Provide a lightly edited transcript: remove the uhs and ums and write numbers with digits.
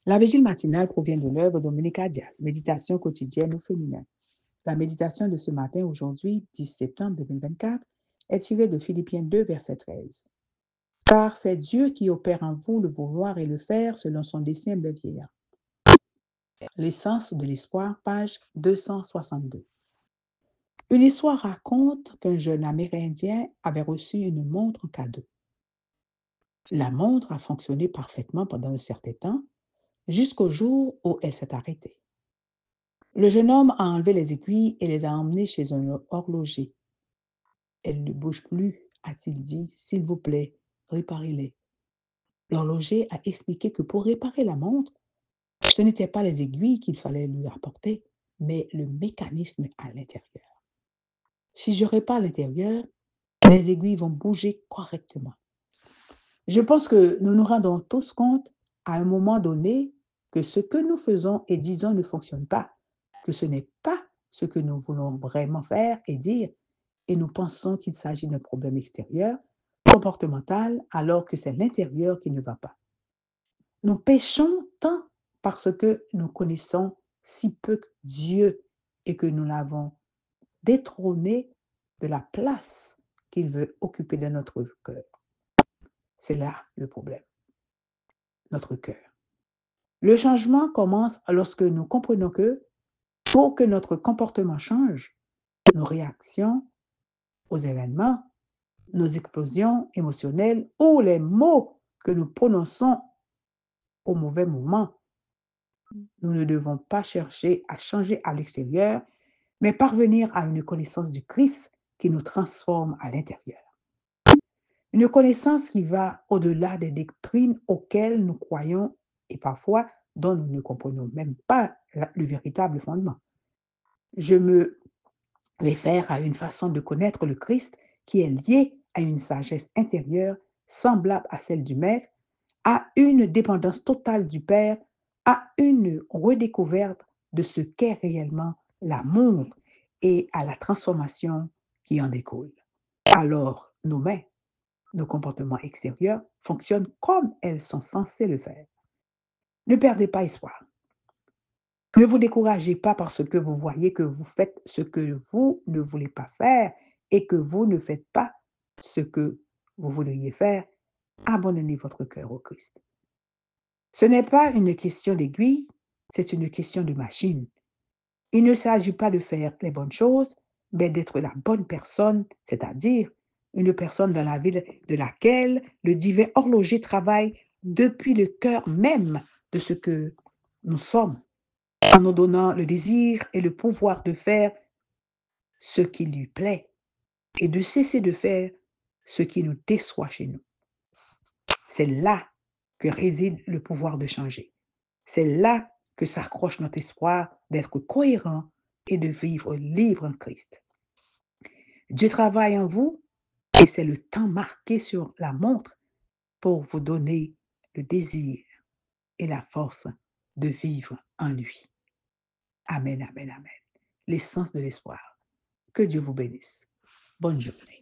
La vigile matinale provient de l'œuvre Dominica Diaz, Méditation quotidienne au féminin. La méditation de ce matin, aujourd'hui, 10 septembre 2024, est tirée de Philippiens 2, verset 13. Car c'est Dieu qui opère en vous le vouloir et le faire selon son dessein bienveillant. L'essence de l'espoir, page 262. Une histoire raconte qu'un jeune Amérindien avait reçu une montre en cadeau. La montre a fonctionné parfaitement pendant un certain temps, jusqu'au jour où elle s'est arrêtée. Le jeune homme a enlevé les aiguilles et les a emmenées chez un horloger. Elle ne bouge plus, a-t-il dit. S'il vous plaît, réparez-les. L'horloger a expliqué que pour réparer la montre, ce n'étaient pas les aiguilles qu'il fallait lui apporter, mais le mécanisme à l'intérieur. Si je répare l'intérieur, les aiguilles vont bouger correctement. Je pense que nous nous rendons tous compte à un moment donné que ce que nous faisons et disons ne fonctionne pas, que ce n'est pas ce que nous voulons vraiment faire et dire, et nous pensons qu'il s'agit d'un problème extérieur, comportemental, alors que c'est l'intérieur qui ne va pas. Nous péchons tant parce que nous connaissons si peu Dieu et que nous l'avons détrôné de la place qu'il veut occuper dans notre cœur. C'est là le problème, notre cœur. Le changement commence lorsque nous comprenons que pour que notre comportement change, nos réactions aux événements, nos explosions émotionnelles ou les mots que nous prononçons au mauvais moment, nous ne devons pas chercher à changer à l'extérieur, mais parvenir à une connaissance du Christ qui nous transforme à l'intérieur. Une connaissance qui va au-delà des doctrines auxquelles nous croyons et parfois dont nous ne comprenons même pas le véritable fondement. Je me réfère à une façon de connaître le Christ qui est liée à une sagesse intérieure semblable à celle du Maître, à une dépendance totale du Père, à une redécouverte de ce qu'est réellement l'amour et à la transformation qui en découle. Alors, nos mains, nos comportements extérieurs fonctionnent comme elles sont censées le faire. Ne perdez pas espoir. Ne vous découragez pas parce que vous voyez que vous faites ce que vous ne voulez pas faire et que vous ne faites pas ce que vous voudriez faire. Abandonnez votre cœur au Christ. Ce n'est pas une question d'aiguille, c'est une question de machine. Il ne s'agit pas de faire les bonnes choses, mais d'être la bonne personne, c'est-à-dire une personne dans la ville de laquelle le divin horloger travaille depuis le cœur même de ce que nous sommes, en nous donnant le désir et le pouvoir de faire ce qui lui plaît et de cesser de faire ce qui nous déçoit chez nous. C'est là que réside le pouvoir de changer. C'est là que s'accroche notre espoir d'être cohérent et de vivre libre en Christ. Dieu travaille en vous et c'est le temps marqué sur la montre pour vous donner le désir et la force de vivre en lui. Amen, amen, amen. L'essence de l'espoir. Que Dieu vous bénisse. Bonne journée.